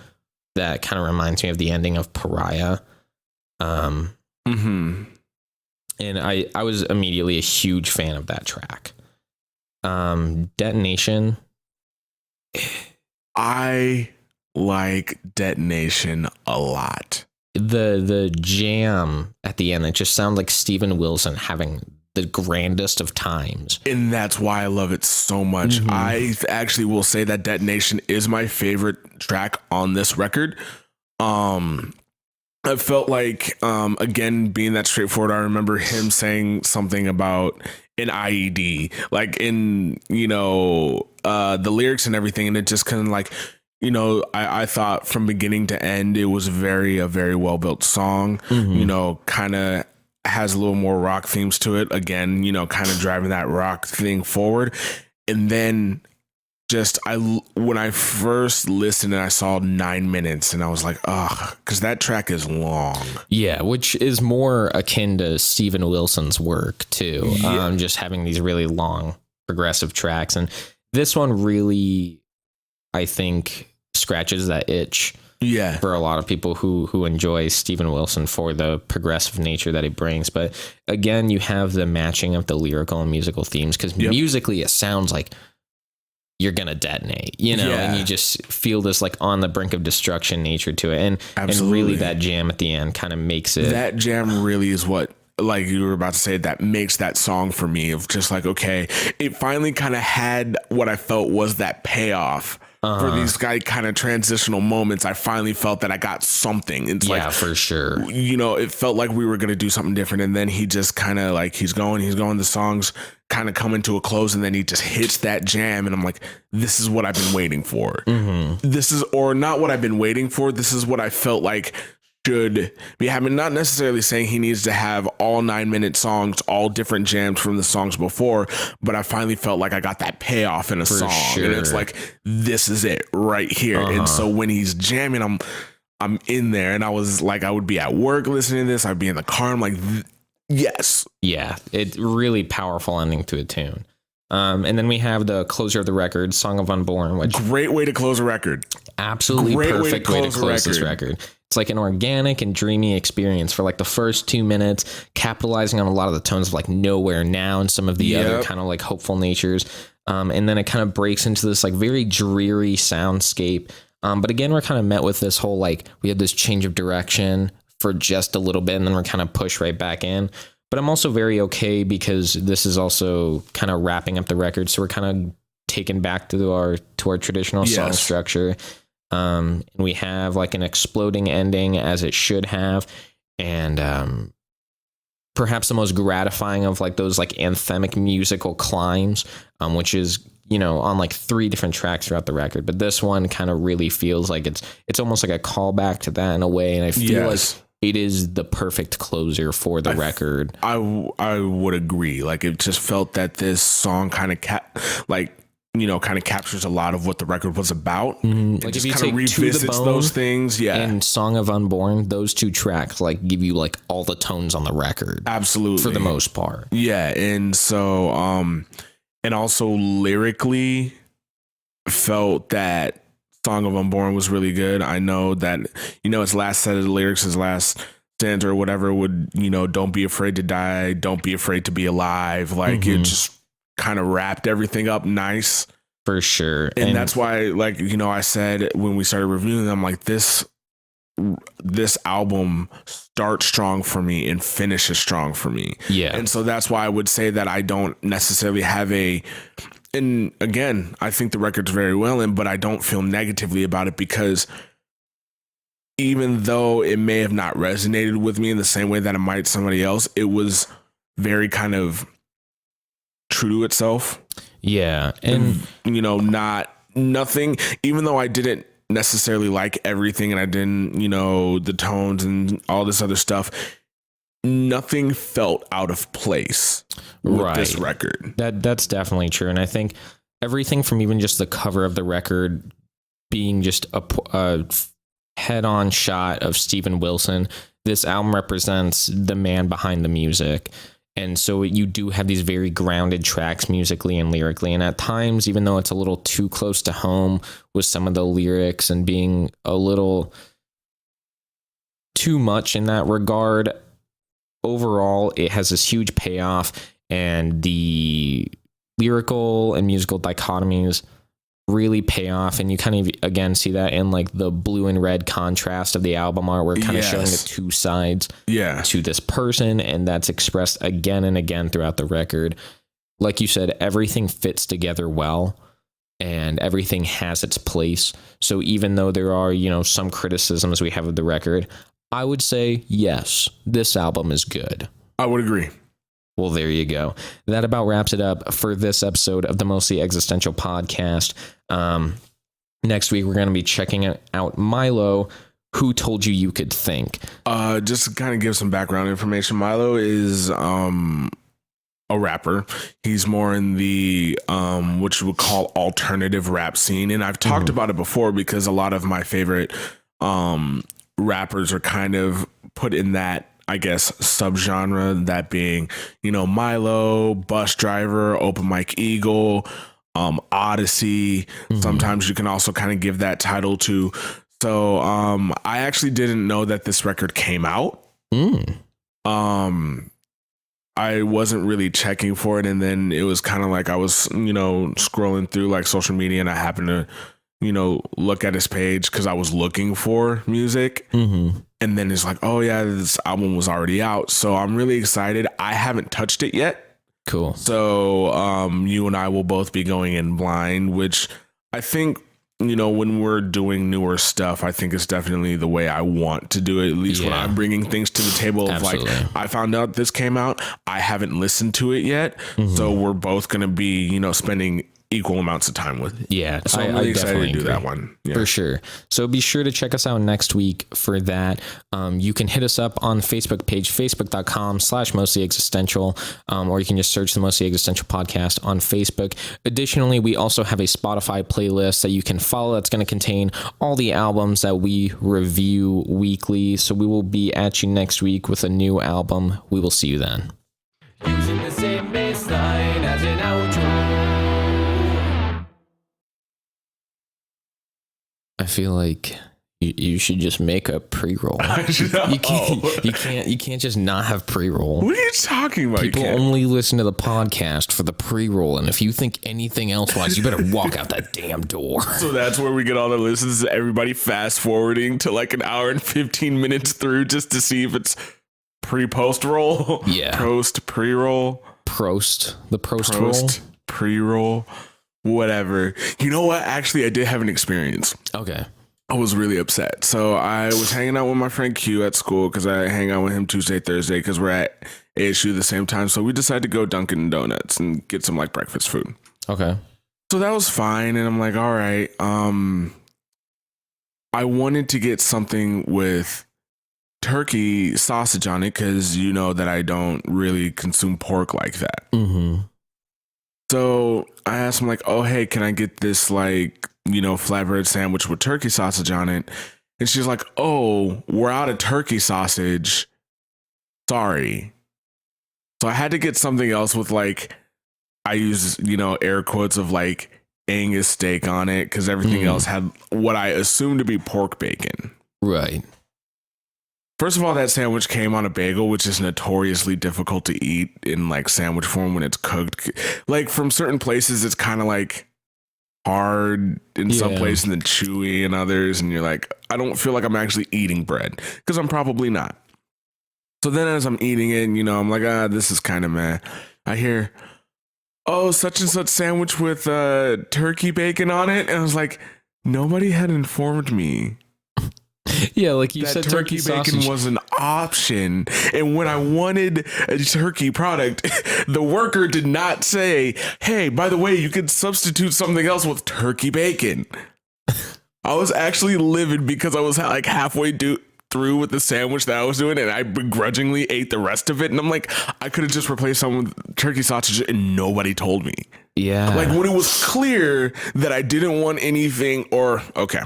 that kind of reminds me of the ending of Pariah. And I was immediately a huge fan of that track. Detonation. I like Detonation a lot. The jam at the end, it just sounds like Steven Wilson having the grandest of times. And that's why I love it so much. I actually will say that Detonation is my favorite track on this record. I felt like, again, being that straightforward, I remember him saying something about an IED, like in, the lyrics and everything. And it just kind of like, I thought from beginning to end, it was a very well built song, kind of has a little more rock themes to it. Again, kind of driving that rock thing forward. And then when I first listened and I saw 9 minutes and I was like, because that track is long. Yeah, which is more akin to Steven Wilson's work too. Yeah. Just having these really long progressive tracks. And this one really, I think, scratches that itch. Yeah, for a lot of people who enjoy Steven Wilson for the progressive nature that he brings. But again, you have the matching of the lyrical and musical themes, because musically it sounds like you're gonna detonate, and you just feel this like on the brink of destruction nature to it, and really that jam at the end kind of makes it. That jam really is what, like you were about to say, that makes that song for me, of just like, okay, it finally kind of had what I felt was that payoff. For these kind of transitional moments, I finally felt that I got something. It's like, for sure. It felt like we were going to do something different. And then he just kind of like, he's going, the songs kind of coming to a close, and then he just hits that jam. And I'm like, this is what I've been waiting for. This is, or not what I've been waiting for. This is what I felt like should be happening. Not necessarily saying he needs to have all 9-minute songs, all different jams from the songs before, but I finally felt like I got that payoff in a song. Sure. And it's like, this is it right here. And so when he's jamming, I'm in there, and I was like, I would be at work listening to this, I'd be in the car, I'm like, yes. Yeah, it's really powerful ending to a tune. And then we have the closer of the record, Song of Unborn, which great way to close a record. Absolutely perfect way to close this record. It's like an organic and dreamy experience for like the first 2 minutes, capitalizing on a lot of the tones of like Nowhere Now and some of the other kind of like hopeful natures. And then it kind of breaks into this like very dreary soundscape. But again, we're kind of met with this whole, like, we had this change of direction for just a little bit, and then we're kind of pushed right back in. But I'm also very okay, because this is also kind of wrapping up the record. So we're kind of taken back to our traditional song structure. And we have like an exploding ending, as it should have. And perhaps the most gratifying of like those like anthemic musical climbs, which is, on like 3 different tracks throughout the record. But this one kind of really feels like it's almost like a callback to that in a way. And I feel like it is the perfect closer for the record. I would agree. Like, it just felt that this song kind of kind of captures a lot of what the record was about. Like, if you take revisits those things, and Song of Unborn, those 2 tracks like give you like all the tones on the record. Absolutely, for the most part. Yeah, and so and also lyrically, felt that Song of Unborn was really good. I know that its last set of the lyrics, his last stanza or whatever would, don't be afraid to die, don't be afraid to be alive. Like, it just kind of wrapped everything up nice. For sure. And that's why, like, I said when we started reviewing them, like, this album starts strong for me and finishes strong for me. Yeah. And so that's why I would say that I don't necessarily have and again, I think the record's very well in, but I don't feel negatively about it, because even though it may have not resonated with me in the same way that it might somebody else, it was very kind of true to itself. Yeah. And nothing, even though I didn't necessarily like everything, and I didn't, the tones and all this other stuff, nothing felt out of place with this record. That's definitely true. And I think everything from even just the cover of the record being just a head-on shot of Steven Wilson, this album represents the man behind the music. And so you do have these very grounded tracks musically and lyrically. And at times, even though it's a little too close to home with some of the lyrics and being a little too much in that regard, overall, it has this huge payoff, and the lyrical and musical dichotomies really pay off, and you kind of again see that in like the blue and red contrast of the album art. We're kind of showing the two sides to this person, and that's expressed again and again throughout the record. Like you said, everything fits together well, and everything has its place. So even though there are, you know, some criticisms we have of the record, I would say yes, this album is good. I would agree. Well, there you go. That about wraps it up for this episode of the Mostly Existential podcast. Next week, we're going to be checking out Milo. Who Told You You Could Think? Just to kind of give some background information, Milo is a rapper. He's more in the what you would call alternative rap scene. And I've talked about it before because a lot of my favorite rappers are kind of put in that, I guess, subgenre, that being, you know, Milo, Bus Driver, Open Mike Eagle, Odyssey. Sometimes you can also kind of give that title to. So I actually didn't know that this record came out. I wasn't really checking for it, and then it was kind of like I was, you know, scrolling through like social media, and I happened to, you know, look at his page because I was looking for music. And then it's like, oh yeah, this album was already out. So I'm really excited. I haven't touched it yet. Cool. So you and I will both be going in blind, which I think, you know, when we're doing newer stuff, I think it's definitely the way I want to do it. At least when I'm bringing things to the table of like, I found out this came out. I haven't listened to it yet. So we're both going to be, you know, spending equal amounts of time with it. Yeah. So I'm really excited to do that one. For sure. So be sure to check us out next week for that. You can hit us up on the Facebook page, facebook.com/Mostly Existential, or you can just search the Mostly Existential podcast on Facebook. Additionally, we also have a Spotify playlist that you can follow that's going to contain all the albums that we review weekly. So we will be at you next week with a new album. We will see you then. Using the same baseline as an outro. I feel like you should just make a pre-roll. You can't just not have pre-roll. What are you talking about? People only listen to the podcast for the pre-roll, and if you think anything else wise, you better walk out that damn door. So that's where we get all the listens. Everybody fast forwarding to like an hour and 15 minutes through just to see if it's pre-post roll. Yeah. Pre-roll. The prost roll. Pre-roll. Whatever. You know what? Actually, I did have an experience. Okay. I was really upset. So I was hanging out with my friend Q at school because I hang out with him Tuesday, Thursday because we're at ASU the same time. So we decided to go Dunkin' Donuts and get some like breakfast food. Okay. So that was fine. And I'm like, all right. I wanted to get something with turkey sausage on it because you know that I don't really consume pork like that. So I asked him like, oh, hey, can I get this like, you know, flatbread sandwich with turkey sausage on it? And she's like, oh, we're out of turkey sausage. Sorry. So I had to get something else with like, I use, you know, air quotes of like Angus steak on it because everything else had what I assumed to be pork bacon. Right. First of all, that sandwich came on a bagel, which is notoriously difficult to eat in like sandwich form when it's cooked. Like from certain places, it's kind of like hard in some places and then chewy in others. And you're like, I don't feel like I'm actually eating bread because I'm probably not. So then as I'm eating it, you know, I'm like, this is kind of meh. I hear, oh, such and such sandwich with turkey bacon on it. And I was like, nobody had informed me. Yeah, like you that said, turkey bacon sausage was an option. And when I wanted a turkey product, the worker did not say, hey, by the way, you could substitute something else with turkey bacon. I was actually livid because I was like halfway through with the sandwich that I was doing and I begrudgingly ate the rest of it. And I'm like, I could have just replaced some with turkey sausage and nobody told me. Yeah. Like when it was clear that I didn't want anything okay.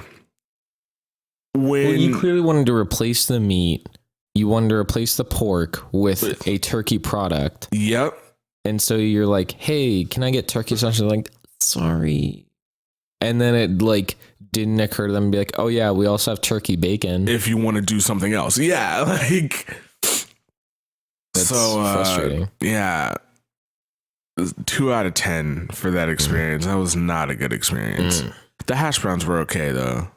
Well, you clearly wanted to replace the meat. You wanted to replace the pork with a turkey product. Yep. And so you're like, hey, can I get turkey sausage? Like, sorry. And then it like didn't occur to them to be like, oh yeah, we also have turkey bacon. If you want to do something else. Yeah. Like, that's so frustrating. Yeah. 2 out of 10 for that experience. That was not a good experience. The hash browns were okay though.